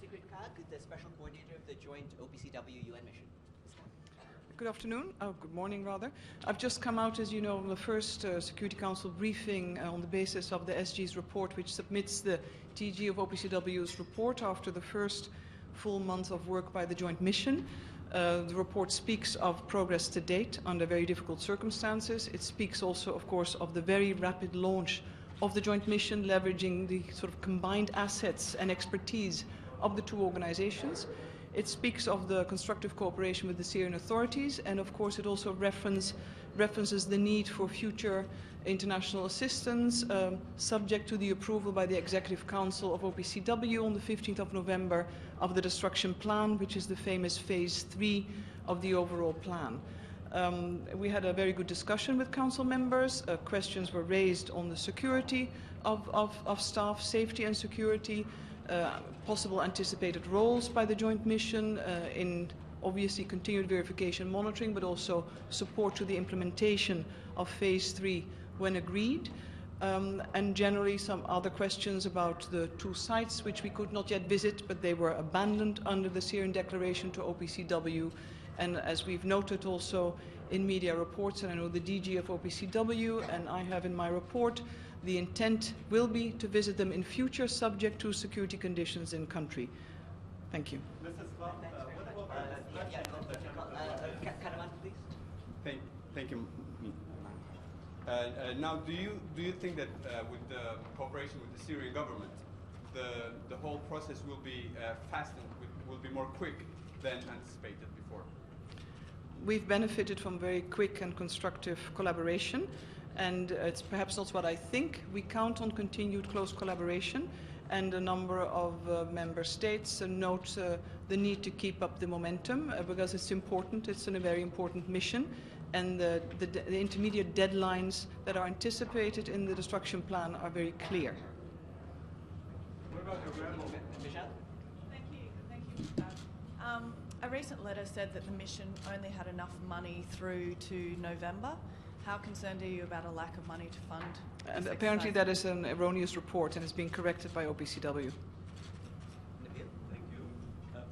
Sigrid Kaag, the Special Coordinator of the Joint OPCW-UN Mission. Good afternoon, good morning rather. I've just come out, as you know, from the first Security Council briefing on the basis of the SG's report, which submits the TG of OPCW's report after the first full month of work by the Joint Mission. The report speaks of progress to date under very difficult circumstances. It speaks also, of course, of the very rapid launch of the Joint Mission, leveraging the sort of combined assets and expertise of the two organizations. It speaks of the constructive cooperation with the Syrian authorities, and of course it also references the need for future international assistance, subject to the approval by the Executive Council of OPCW on the 15th of November of the destruction plan, which is the famous phase 3 of the overall plan. We had a very good discussion with Council members. Questions were raised on the security of staff, safety and security, possible anticipated roles by the Joint Mission in obviously continued verification monitoring, but also support to the implementation of phase 3 when agreed. And generally some other questions about the two sites which we could not yet visit, but they were abandoned under the Syrian Declaration to OPCW. And as we've noted also in media reports, and I know the DG of OPCW and I have in my report, the intent will be to visit them in future subject to security conditions in country. Thank you. Mrs. Kaag, what about the Karaman, please. Thank you. Now, do you think that with the cooperation with the Syrian government, the whole process will be fast and will be more quick than anticipated before? We've benefited from very quick and constructive collaboration, and it's perhaps not what I think. We count on continued close collaboration, and a number of member states note the need to keep up the momentum because it's important. It's a very important mission, and the intermediate deadlines that are anticipated in the destruction plan are very clear. What about Michelle? Thank you. A recent letter said that the mission only had enough money through to November. How concerned are you about a lack of money to fund? And apparently that is an erroneous report and is being corrected by OPCW. Thank you.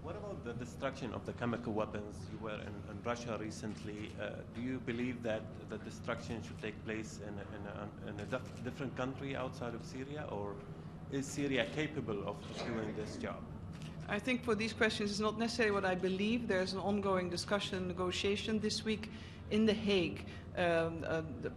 What about the destruction of the chemical weapons? You were in Russia recently. Do you believe that the destruction should take place in a different country outside of Syria, or is Syria capable of doing this job? I think for these questions it's not necessarily what I believe. There's an ongoing discussion, negotiation this week in The Hague. The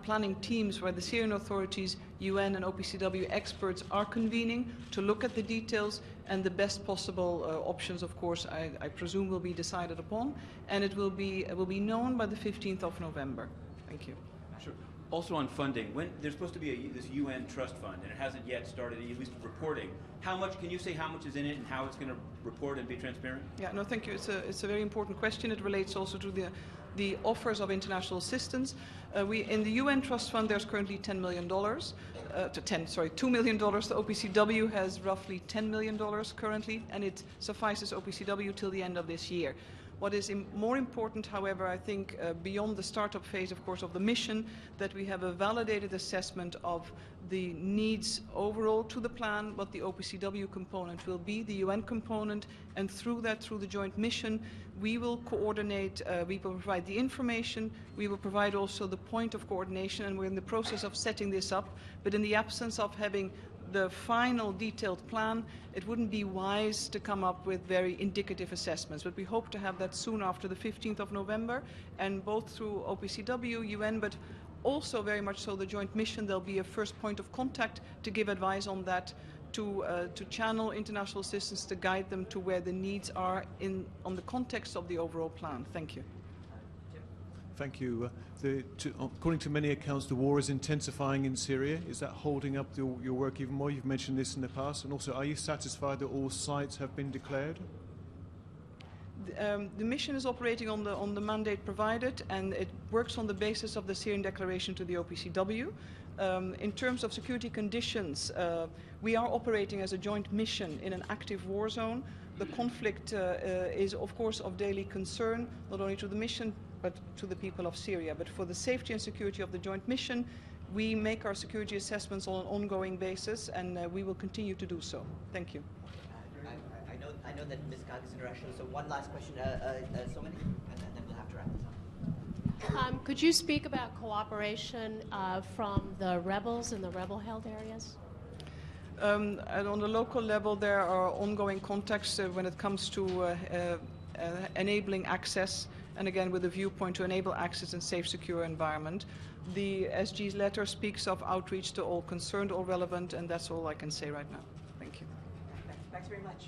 planning teams where the Syrian authorities, UN and OPCW experts are convening to look at the details, and the best possible options, of course, I presume will be decided upon, and it will be known by the 15th of November. Thank you. Sure. Also on funding, when there's supposed to be this UN trust fund, and it hasn't yet started at least reporting. How much, can you say how much is in it and how it's going to report and be transparent? Yeah, no, thank you. It's a very important question. It relates also to the offers of international assistance. In the UN Trust Fund, there's currently $2 million. The OPCW has roughly $10 million currently, and it suffices OPCW till the end of this year. What is more important, however, I think, beyond the startup phase, of course, of the mission, that we have a validated assessment of the needs overall to the plan, what the OPCW component will be, the UN component, and through the Joint Mission, we will coordinate, we will provide the information, we will provide also the point of coordination, and we're in the process of setting this up. But in the absence of having the final detailed plan, it wouldn't be wise to come up with very indicative assessments. But we hope to have that soon after the 15th of November, and both through OPCW, UN, but also very much so the Joint Mission, there'll be a first point of contact to give advice on that, to channel international assistance, to guide them to where the needs are on the context of the overall plan. Thank you. Thank you. According to many accounts, the war is intensifying in Syria. Is that holding up your work even more? You've mentioned this in the past. And also, are you satisfied that all sites have been declared? The mission is operating on the mandate provided, and it works on the basis of the Syrian Declaration to the OPCW. In terms of security conditions, we are operating as a joint mission in an active war zone. The conflict is, of course, of daily concern, not only to the mission, but to the people of Syria. But for the safety and security of the joint mission, we make our security assessments on an ongoing basis, and we will continue to do so. Thank you. I know that Ms. Kaag is international, so one last question, so many, and then we'll have to wrap this up. Could you speak about cooperation from the rebels in the rebel-held areas? And on the local level, there are ongoing contacts when it comes to enabling access, and again with a viewpoint to enable access in safe, secure environment. The SG's letter speaks of outreach to all concerned, all relevant, and that's all I can say right now. Thank you. Thanks very much.